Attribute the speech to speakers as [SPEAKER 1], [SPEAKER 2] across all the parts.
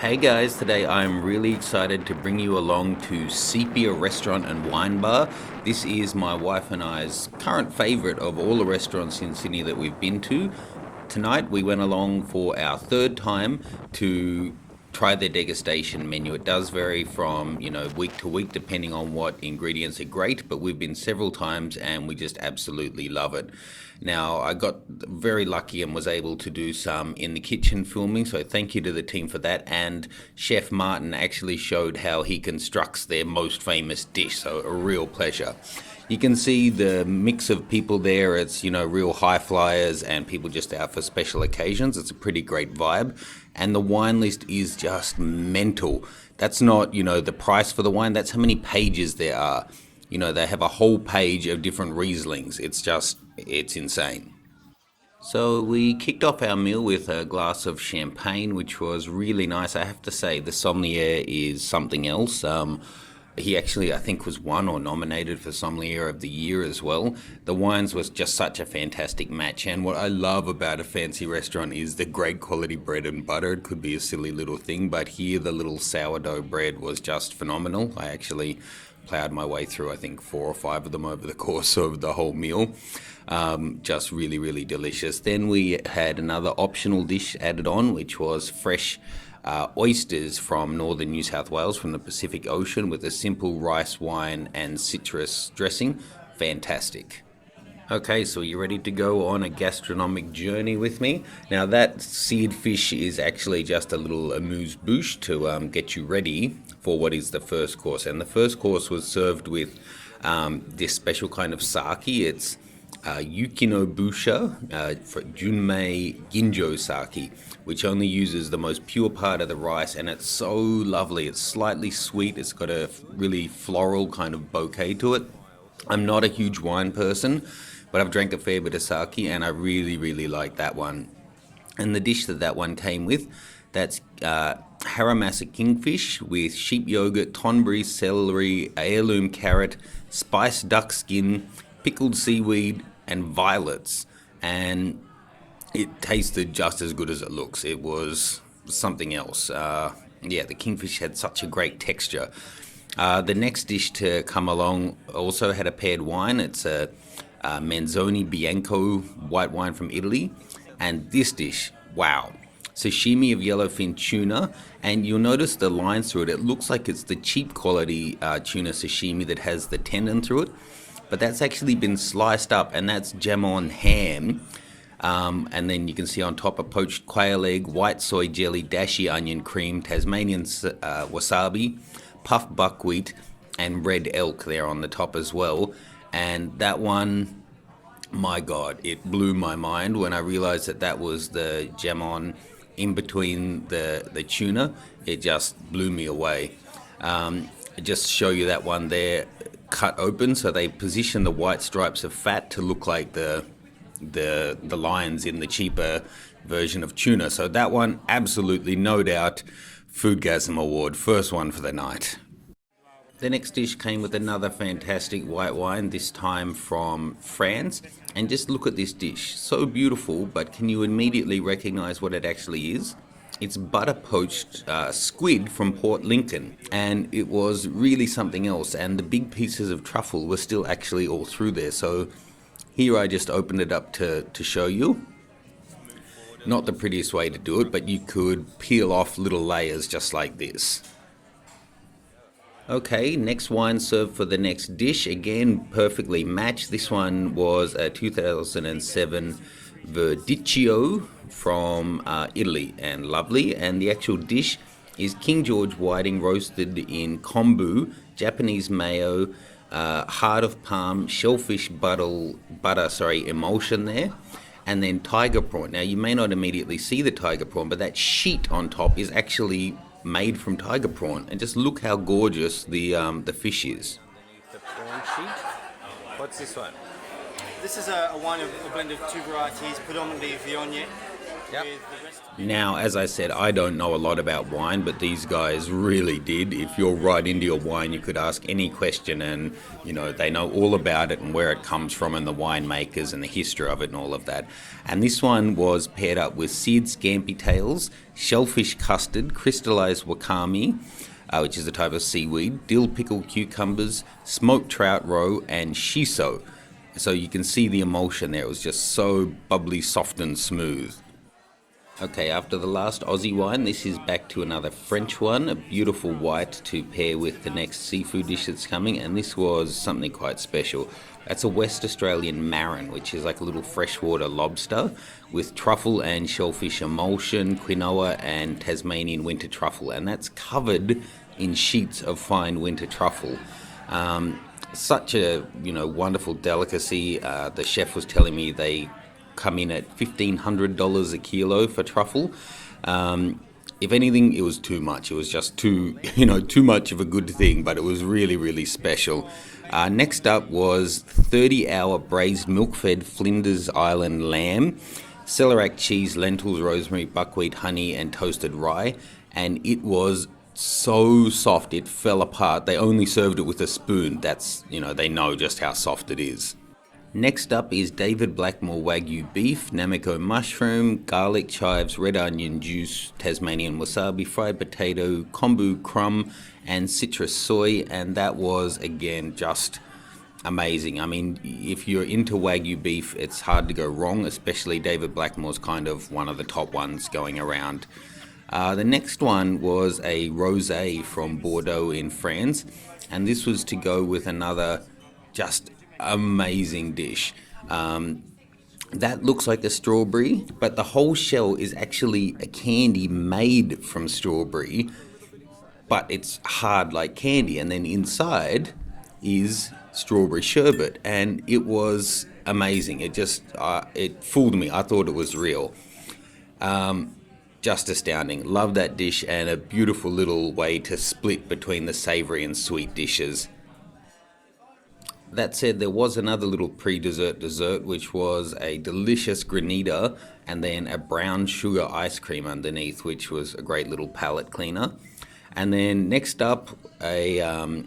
[SPEAKER 1] Hey guys, today I'm really excited to bring you along to Sepia Restaurant and Wine Bar. This is my wife and I's current favourite of all the restaurants in Sydney that we've been to. Tonight we went along for our third time to try their degustation menu. It does vary from, week to week depending on what ingredients are great, but we've been several times and we just absolutely love it. Now, I got very lucky and was able to do some in the kitchen filming, so thank you to the team for that. And Chef Martin actually showed how he constructs their most famous dish, so a real pleasure. You can see the mix of people there. It's, real high flyers and people just out for special occasions. It's a pretty great vibe. And the wine list is just mental. That's not, the price for the wine. That's how many pages there are. They have a whole page of different Rieslings. It's insane. So we kicked off our meal with a glass of champagne, which was really nice. I have to say, the sommelier is something else. He actually, I think, was won or nominated for Sommelier of the Year as well. The wines was just such a fantastic match. And what I love about a fancy restaurant is the great quality bread and butter. It could be a silly little thing, but here the little sourdough bread was just phenomenal. I actually plowed my way through, I think, 4 or 5 of them over the course of the whole meal. Just really, really delicious. Then we had another optional dish added on, which was fresh oysters from northern New South Wales from the Pacific Ocean with a simple rice wine and citrus dressing. Fantastic. Okay, so you're ready to go on a gastronomic journey with me? Now that seared fish is actually just a little amuse-bouche to get you ready for what is the first course. And the first course was served with this special kind of sake. It's Yukinobosha for Junmai-Ginjo sake, which only uses the most pure part of the rice, and it's so lovely. It's slightly sweet. It's got a really floral kind of bouquet to it. I'm not a huge wine person, but I've drank a fair bit of sake, and I really, really like that one. And the dish that one came with, that's Hiramasa Kingfish with sheep yogurt, tonburi, celery, heirloom carrot, spiced duck skin, pickled seaweed, and violets. And it tasted just as good as it looks. It was something else. The kingfish had such a great texture. The next dish to come along also had a paired wine. It's a Manzoni Bianco white wine from Italy. And this dish, wow. Sashimi of Yellow Fin tuna, and you'll notice the lines through it. It looks like it's the cheap quality tuna sashimi that has the tendon through it, but that's actually been sliced up, and that's Jamon ham. And then you can see on top a poached quail egg, white soy jelly, dashi onion cream, Tasmanian wasabi, puffed buckwheat, and red elk there on the top as well. And that one, my God, it blew my mind when I realized that was the jamon in between the tuna. It just blew me away. Just show you that one there cut open, so they position the white stripes of fat to look like the lines in the cheaper version of tuna. So that one, absolutely, no doubt, Foodgasm Award, first one for the night. The next dish came with another fantastic white wine, this time from France. And just look at this dish. So beautiful, but can you immediately recognize what it actually is? It's butter poached squid from Port Lincoln. And it was really something else. And the big pieces of truffle were still actually all through there. So here I just opened it up to show you. Not the prettiest way to do it, but you could peel off little layers just like this. Okay, next wine served for the next dish. Again, perfectly matched. This one was a 2007 Verdicchio from Italy, and lovely. And the actual dish is King George whiting roasted in kombu, Japanese mayo, heart of palm, shellfish butter, emulsion there, and then tiger prawn. Now, you may not immediately see the tiger prawn, but that sheet on top is actually made from tiger prawn, and just look how gorgeous the fish is.
[SPEAKER 2] The prawn sheet. What's this one? This is a wine of a blend of 2 varieties, predominantly Viognier
[SPEAKER 1] Now, as I said, I don't know a lot about wine, but these guys really did. If you're right into your wine, you could ask any question and, they know all about it and where it comes from and the winemakers and the history of it and all of that. And this one was paired up with seared scampi tails, shellfish custard, crystallized wakame, which is a type of seaweed, dill pickled cucumbers, smoked trout roe, and shiso. So you can see the emulsion there. It was just so bubbly, soft and smooth. Okay, after the last Aussie wine, this is back to another French one, a beautiful white to pair with the next seafood dish that's coming, and this was something quite special. That's a West Australian marron, which is like a little freshwater lobster with truffle and shellfish emulsion, quinoa and Tasmanian winter truffle, and that's covered in sheets of fine winter truffle. Such a wonderful delicacy. The chef was telling me they come in at $1,500 a kilo for truffle. If anything, it was too much. It was just too much of a good thing, but it was really, really special. Next up was 30-hour braised milk-fed Flinders Island lamb, Celerac cheese, lentils, rosemary, buckwheat, honey, and toasted rye, and it was so soft it fell apart. They only served it with a spoon. That's, they know just how soft it is. Next up is David Blackmore Wagyu beef, Namiko mushroom, garlic chives, red onion juice, Tasmanian wasabi, fried potato, kombu crumb, and citrus soy, and that was, again, just amazing. I mean, if you're into Wagyu beef, it's hard to go wrong, especially David Blackmore's kind of one of the top ones going around. The next one was a rosé from Bordeaux in France, and this was to go with another just amazing dish. That looks like a strawberry, but the whole shell is actually a candy made from strawberry, but it's hard like candy, and then inside is strawberry sherbet, and it was amazing. It just it fooled me. I thought it was real. Just astounding. Love that dish, and a beautiful little way to split between the savoury and sweet dishes. That said, there was another little dessert, which was a delicious granita and then a brown sugar ice cream underneath, which was a great little palate cleaner. And then next up, an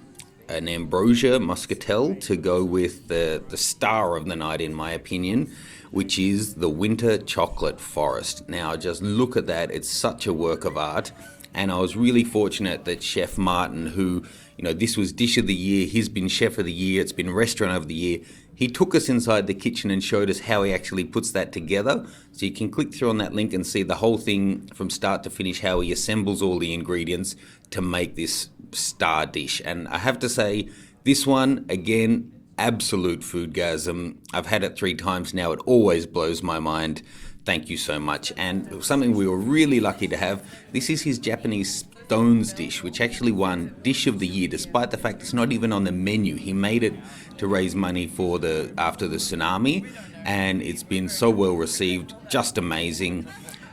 [SPEAKER 1] ambrosia muscatel to go with the star of the night, in my opinion, which is the winter chocolate forest. Now, just look at that. It's such a work of art. And I was really fortunate that Chef Martin, who, this was Dish of the Year, he's been Chef of the Year, it's been Restaurant of the Year, he took us inside the kitchen and showed us how he actually puts that together. So you can click through on that link and see the whole thing from start to finish, how he assembles all the ingredients to make this star dish. And I have to say, this one, again, absolute foodgasm. I've had it 3 times now. It always blows my mind. Thank you so much. And something we were really lucky to have, this is his Japanese stones dish, which actually won Dish of the Year, despite the fact it's not even on the menu. He made it to raise money for after the tsunami, and it's been so well received, just amazing.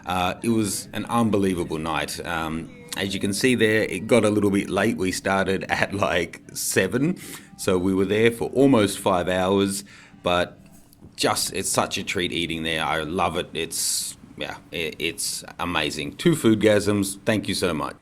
[SPEAKER 1] It was an unbelievable night. As you can see there, it got a little bit late. We started at like 7, so we were there for almost 5 hours, but it's such a treat eating there. I love it. It's amazing. 2 foodgasms. Thank you so much.